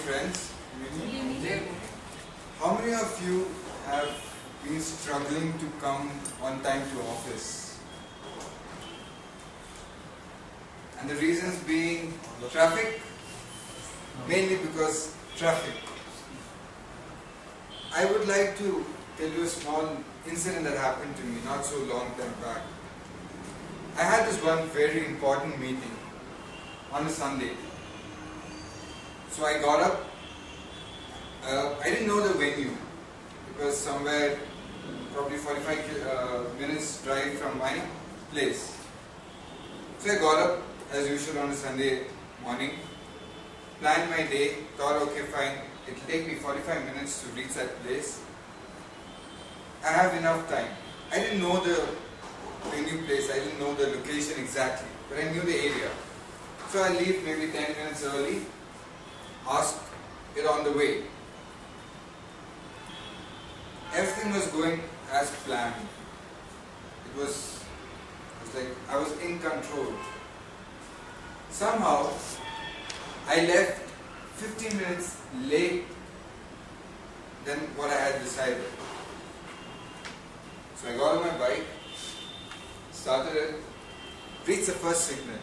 friends. How many of you have been struggling to come on time to office? And the reasons being traffic, mainly because traffic. I would like to tell you a small incident that happened to me not so long time back. I had this one very important meeting on a Sunday. So I got up. I didn't know the venue. It was somewhere probably 45 minutes drive from my place. So I got up as usual on a Sunday morning, planned my day, thought okay fine, it will take me 45 minutes to reach that place. I have enough time. I didn't know the venue place, I didn't know the location exactly, but I knew the area. So I leave maybe 10 minutes early, ask it on the way. Everything was going as planned. It was like I was in control. Somehow, I left 15 minutes late than what I had decided. So I got on my bike, started it, reached the first signal.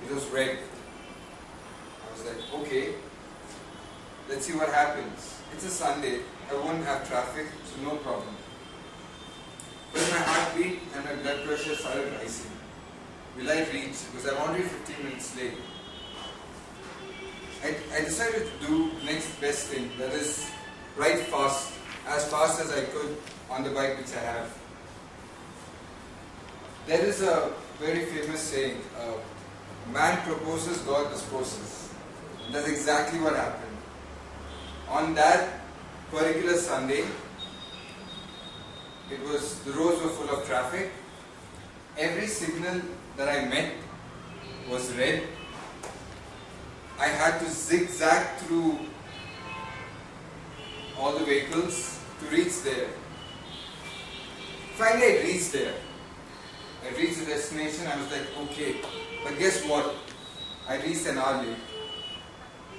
It was red. I was like, okay, let's see what happens. It's a Sunday, I won't have traffic, so no problem. But my heartbeat and my blood pressure started rising. Will I reach? Because I'm already 15 minutes late. I decided to do next best thing, that is ride fast as I could on the bike which I have. There is a very famous saying, man proposes, God disposes. That's exactly what happened. On that particular Sunday, the roads were full of traffic. Every signal that I met was red. I had to zigzag through all the vehicles to reach there. Finally I reached there. I reached the destination, I was like, okay. But guess what? I reached an hour late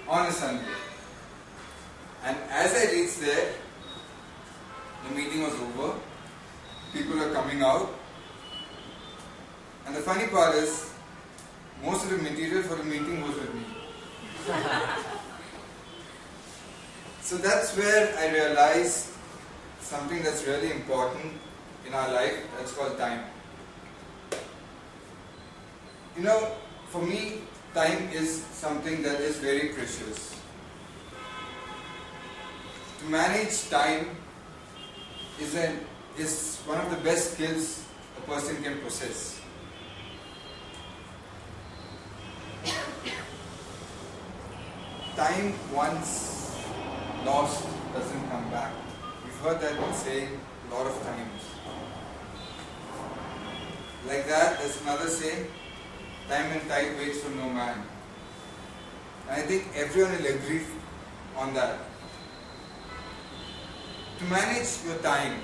on a Sunday. And as I reached there, the meeting was over. People were coming out. And the funny part is, most of the material for the meeting was with me. So that's where I realized something that's really important in our life, that's called time. You know, for me, time is something that is very precious. To manage time is one of the best skills a person can possess. Time once lost doesn't come back. We've heard that saying a lot of times. Like that, there's another saying, time and tide waits for no man. And I think everyone will agree on that. To manage your time,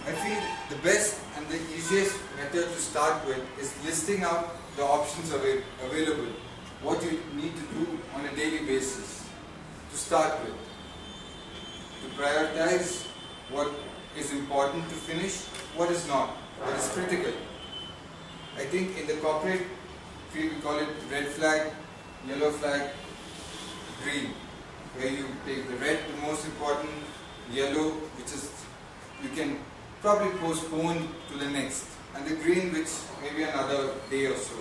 I feel the best and the easiest method to start with is listing out the options available, what you need to do on a daily basis to start with. To prioritize what is important to finish, what is not, what is critical. I think in the corporate field we call it red flag, yellow flag, green, where you take the red, the most important, yellow, which is you can probably postpone to the next, and the green, which maybe another day or so.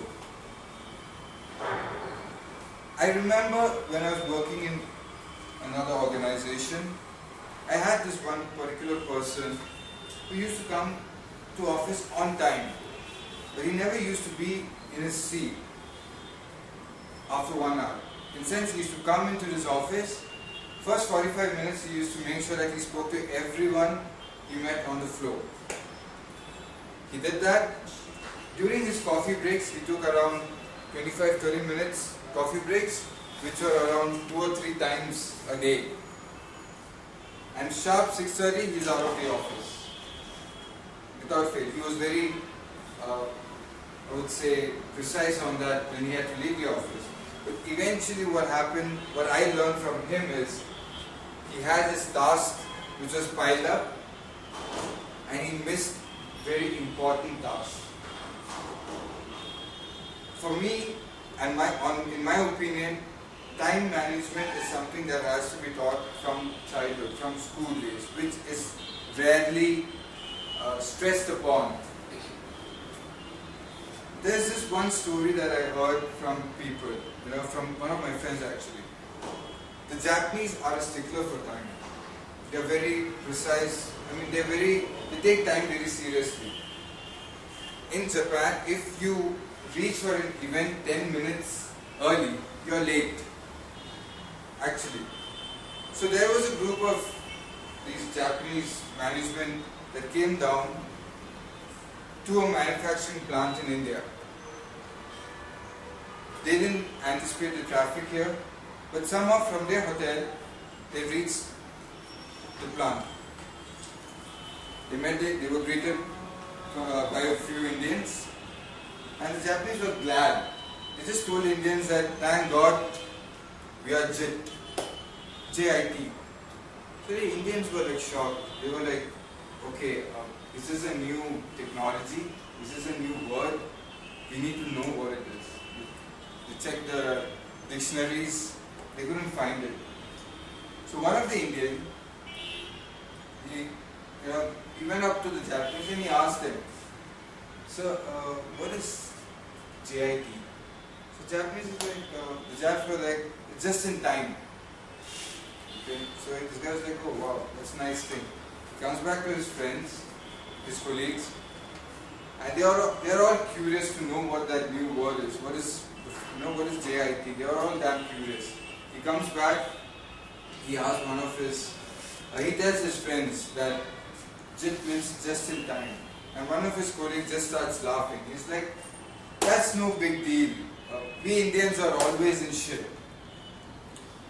I remember when I was working in another organization, I had this one particular person who used to come to office on time, but he never used to be in his seat after 1 hour. In the sense, he used to come into his office, first 45 minutes he used to make sure that he spoke to everyone he met on the floor. He did that. During his coffee breaks, he took around 25-30 minutes coffee breaks, which were around 2 or 3 times a day. And sharp 6:30, he's out of the office. Without fail. He was very, I would say, precise on that when he had to leave the office. But eventually what happened, what I learned from him is, he had this task which was piled up and he missed very important tasks. For me, and in my opinion, time management is something that has to be taught from childhood, from school days, which is rarely stressed upon. There's this one story that I heard from people, from one of my friends actually. The Japanese are a stickler for time. They're very precise. They take time very seriously. In Japan, if you reach for an event 10 minutes early, you're late. Actually. So there was a group of these Japanese management that came down to a manufacturing plant in India. They didn't anticipate the traffic here, but somehow from their hotel, they reached the plant. They were greeted by a few Indians, and the Japanese were glad. They just told Indians that, thank God, we are JIT. JIT. So the Indians were like shocked. They were like, okay, is this a new technology? Is this a new word? We need to know what it is. They checked the dictionaries, they couldn't find it. So one of the Indians, he went up to the Japanese and he asked them, "Sir, what is JIT?" So Japanese is like, the Japs were like, "It's just in time." Okay, so this guy was like, "Oh wow, that's a nice thing." He comes back to his friends, his colleagues, and they are all curious to know what that new word is. What is JIT? They are all damn curious. He comes back, he asks one of his, he tells his friends that JIT means just in time. And one of his colleagues just starts laughing. He's like, "That's no big deal. We Indians are always in shit."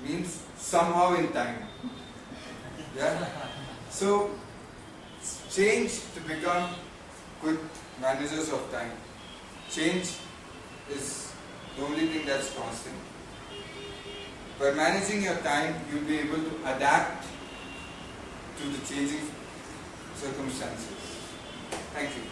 Means somehow in time. Yeah? So, change to become good managers of time. Change is the only thing that's constant. By managing your time, you'll be able to adapt to the changing circumstances. Thank you.